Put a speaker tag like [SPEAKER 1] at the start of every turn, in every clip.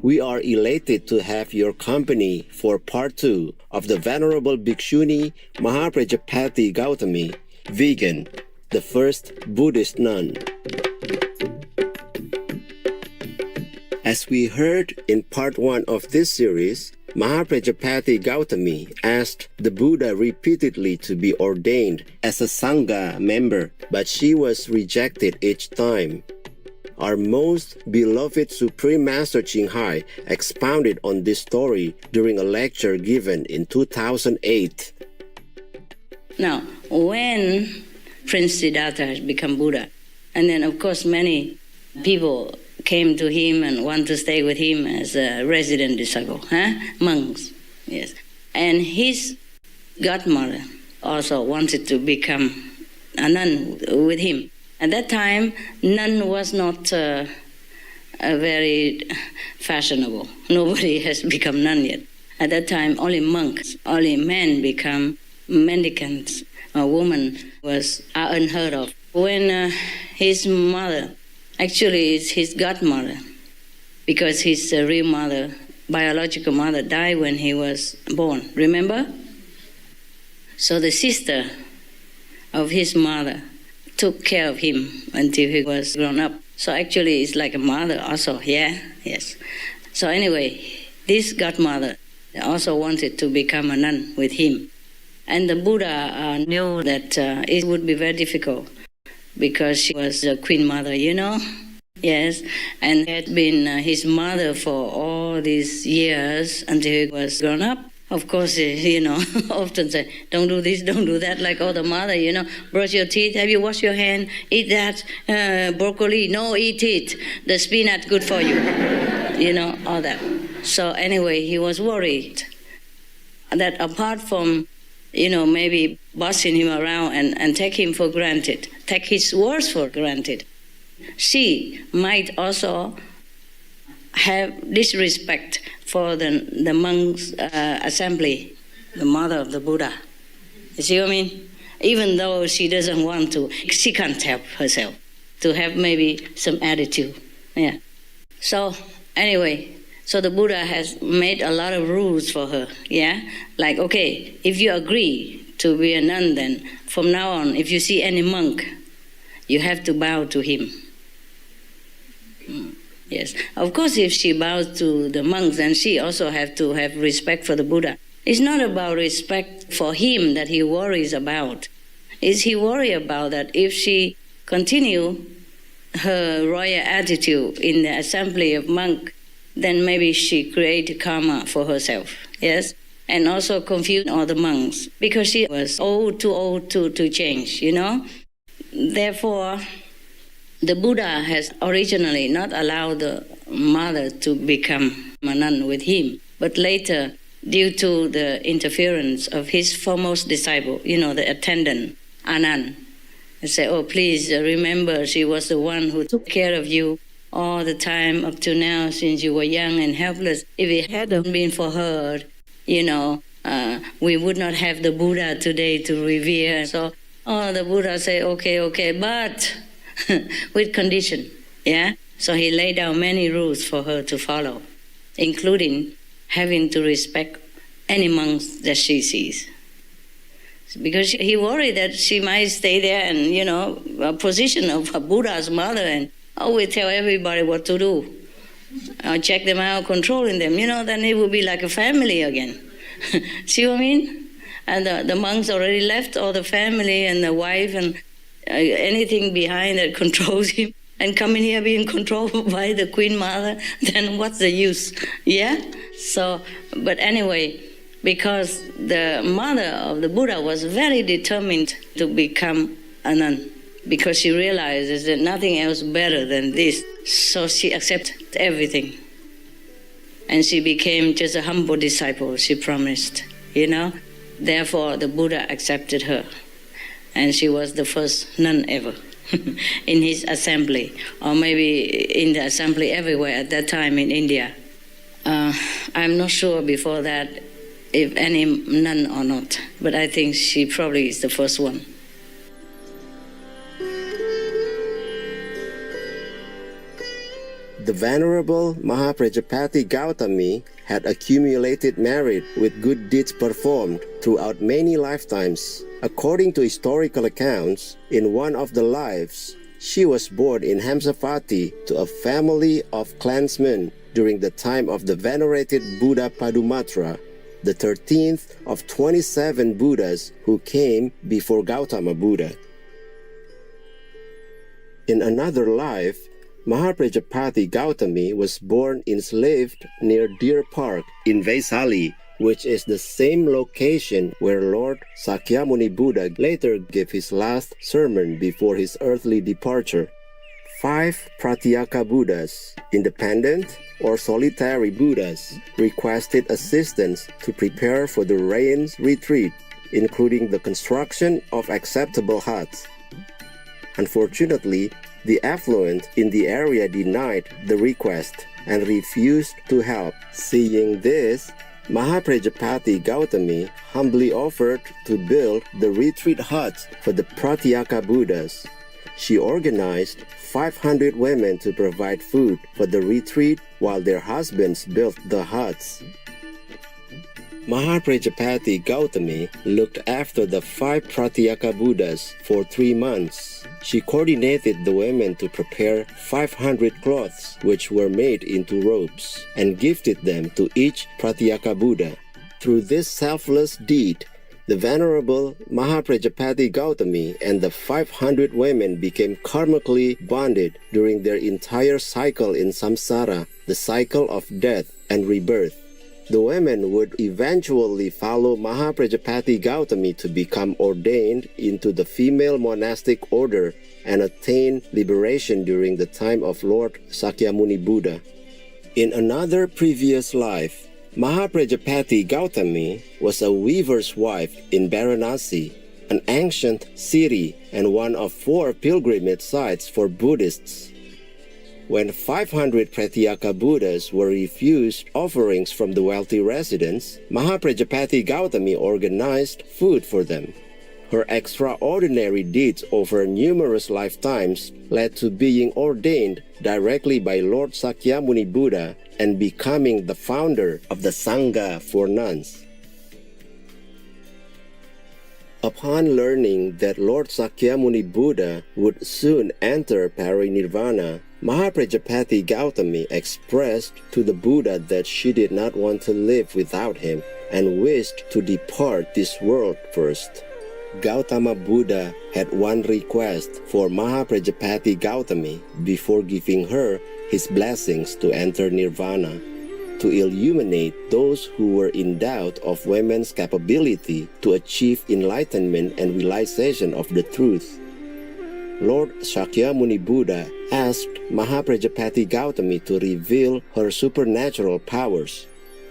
[SPEAKER 1] We are elated to have your company for part 2 of the Venerable Bhikshuni Mahaprajapati Gautami, vegan, the first Buddhist nun. As we heard in part 1 of this series, Mahaprajapati Gautami asked the Buddha repeatedly to be ordained as a Sangha member, but she was rejected each time. Our most beloved Supreme Master Ching Hai expounded on this story during a lecture given in 2008.
[SPEAKER 2] Now, when Prince Siddhartha has become Buddha, and then of course many people came to him and want to stay with him as a resident disciple, monks, yes. And his godmother also wanted to become a nun with him. At that time, nun was not very fashionable. Nobody has become nun yet. At that time, only monks, only men become mendicants. A woman was unheard of. When his mother, actually it's his godmother, because his real mother, biological mother, died when he was born, remember? So the sister of his mother took care of him until he was grown up. So actually it's like a mother also, yes. So anyway, this godmother also wanted to become a nun with him. And the Buddha knew that it would be very difficult because she was a queen mother, yes, and had been his mother for all these years until he was grown up. Of course, often say, don't do this, don't do that, like all the mother, brush your teeth, have you washed your hand, eat that, broccoli, no, eat it, the spinach, good for you, all that. So anyway, he was worried that apart from, maybe bossing him around and take him for granted, take his words for granted, she might also have disrespect for the monks' assembly, the mother of the Buddha. You see what I mean? Even though she doesn't want to, she can't help herself to have maybe some attitude. Yeah. So anyway, so the Buddha has made a lot of rules for her. Yeah, like okay, if you agree to be a nun, then from now on, if you see any monk, you have to bow to him. Yes, of course, if she bows to the monks, then she also have to have respect for the Buddha. It's not about respect for him that he worries about. Is he worry about that if she continue her royal attitude in the assembly of monks, then maybe she create karma for herself, yes? And also confuse all the monks, because she was too old to change, Therefore, the Buddha has originally not allowed the mother to become a nun with him, but later, due to the interference of his foremost disciple, the attendant, Anand, and say, oh, please remember she was the one who took care of you all the time up to now since you were young and helpless. If it hadn't been for her, we would not have the Buddha today to revere. So, the Buddha say, okay, but with condition, yeah? So he laid down many rules for her to follow, including having to respect any monks that she sees. Because he worried that she might stay there and, a position of a Buddha's mother and always tell everybody what to do. Check them out, controlling them, then it would be like a family again. See what I mean? And the monks already left all the family and the wife and anything behind that controls him, and coming here being controlled by the Queen Mother, then what's the use? Yeah? So, but anyway, because the mother of the Buddha was very determined to become a nun, because she realizes that nothing else better than this. So she accepted everything. And she became just a humble disciple, she promised, Therefore, the Buddha accepted her. And she was the first nun ever in his assembly, or maybe in the assembly everywhere at that time in India. I'm not sure before that if any nun or not, but I think she probably is the first one.
[SPEAKER 1] The Venerable Mahaprajapati Gautami had accumulated merit with good deeds performed throughout many lifetimes. According to historical accounts, in one of the lives, she was born in Hamsavati to a family of clansmen during the time of the venerated Buddha Padumatra, the 13th of 27 Buddhas who came before Gautama Buddha. In another life, Mahaprajapati Gautami was born enslaved near Deer Park in Vaisali, which is the same location where Lord Sakyamuni Buddha later gave his last sermon before his earthly departure. 5 Pratyeka Buddhas, independent or solitary Buddhas, requested assistance to prepare for the rains retreat, including the construction of acceptable huts. Unfortunately, the affluent in the area denied the request and refused to help. Seeing this, Mahaprajapati Gautami humbly offered to build the retreat huts for the Pratyeka Buddhas. She organized 500 women to provide food for the retreat while their husbands built the huts. Mahaprajapati Gautami looked after the 5 Pratyeka Buddhas for 3 months. She coordinated the women to prepare 500 cloths which were made into robes and gifted them to each Pratyeka Buddha. Through this selfless deed, the Venerable Mahaprajapati Gautami and the 500 women became karmically bonded during their entire cycle in samsara, the cycle of death and rebirth. The women would eventually follow Mahaprajapati Gautami to become ordained into the female monastic order and attain liberation during the time of Lord Sakyamuni Buddha. In another previous life, Mahaprajapati Gautami was a weaver's wife in Varanasi, an ancient city and one of 4 pilgrimage sites for Buddhists. When 500 Pratyeka Buddhas were refused offerings from the wealthy residents, Mahaprajapati Gautami organized food for them. Her extraordinary deeds over numerous lifetimes led to being ordained directly by Lord Sakyamuni Buddha and becoming the founder of the Sangha for nuns. Upon learning that Lord Sakyamuni Buddha would soon enter parinirvana, Mahaprajapati Gautami expressed to the Buddha that she did not want to live without him and wished to depart this world first. Gautama Buddha had one request for Mahaprajapati Gautami before giving her his blessings to enter nirvana: to illuminate those who were in doubt of women's capability to achieve enlightenment and realization of the truth. Lord Sakyamuni Buddha asked Mahaprajapati Gautami to reveal her supernatural powers.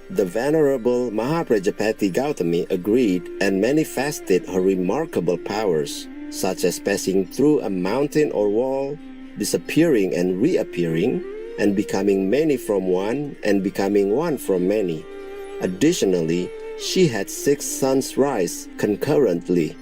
[SPEAKER 1] The Venerable Mahaprajapati Gautami agreed and manifested her remarkable powers, such as passing through a mountain or wall, disappearing and reappearing, and becoming many from one and becoming one from many. Additionally, she had 6 suns rise concurrently.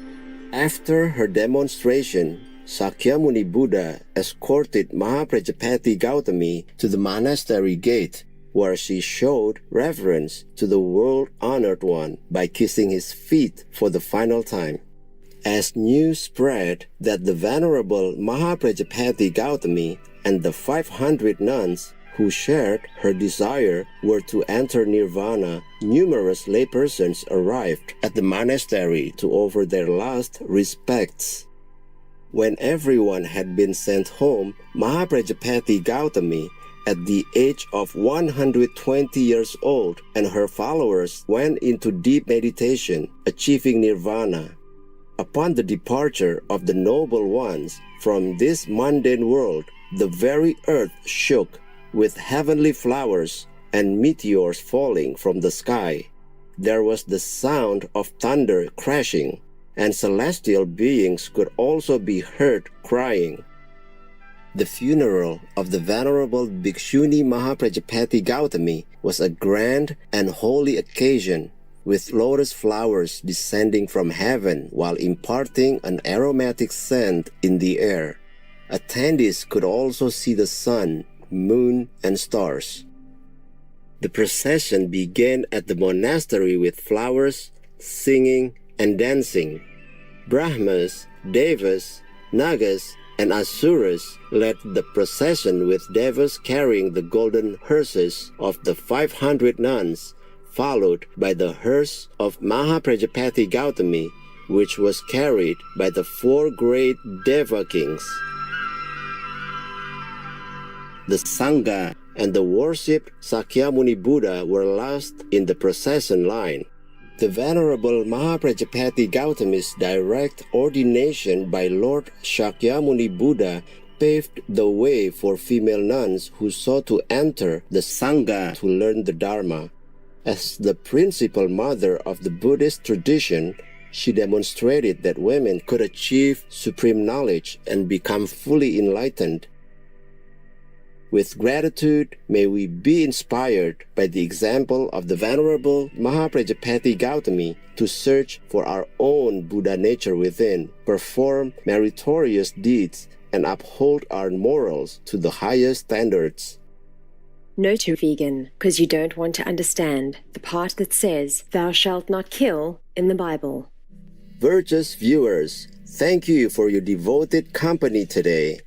[SPEAKER 1] After her demonstration, Sakyamuni Buddha escorted Mahaprajapati Gautami to the monastery gate, where she showed reverence to the world-honored one by kissing his feet for the final time. As news spread that the Venerable Mahaprajapati Gautami and the 500 nuns who shared her desire were to enter nirvana, numerous laypersons arrived at the monastery to offer their last respects. When everyone had been sent home, Mahaprajapati Gautami, at the age of 120 years old, and her followers went into deep meditation, achieving nirvana. Upon the departure of the noble ones from this mundane world, the very earth shook, with heavenly flowers and meteors falling from the sky. There was the sound of thunder crashing, and celestial beings could also be heard crying. The funeral of the Venerable Bhikshuni Mahaprajapati Gautami was a grand and holy occasion, with lotus flowers descending from heaven while imparting an aromatic scent in the air. Attendees could also see the sun moon, and stars. The procession began at the monastery with flowers, singing, and dancing. Brahmas, Devas, Nagas, and Asuras led the procession with devas carrying the golden hearses of the 500 nuns, followed by the hearse of Mahaprajapati Gautami, which was carried by the 4 great Deva kings. The Sangha and the worshipped Sakyamuni Buddha were last in the procession line. The Venerable Mahaprajapati Gautami's direct ordination by Lord Shakyamuni Buddha paved the way for female nuns who sought to enter the Sangha to learn the Dharma. As the principal mother of the Buddhist tradition, she demonstrated that women could achieve supreme knowledge and become fully enlightened. With gratitude, may we be inspired by the example of the Venerable Mahaprajapati Gautami to search for our own Buddha nature within, perform meritorious deeds, and uphold our morals to the highest standards.
[SPEAKER 3] No to vegan, because you don't want to understand the part that says, "Thou shalt not kill," in the Bible.
[SPEAKER 1] Virtuous viewers, thank you for your devoted company today.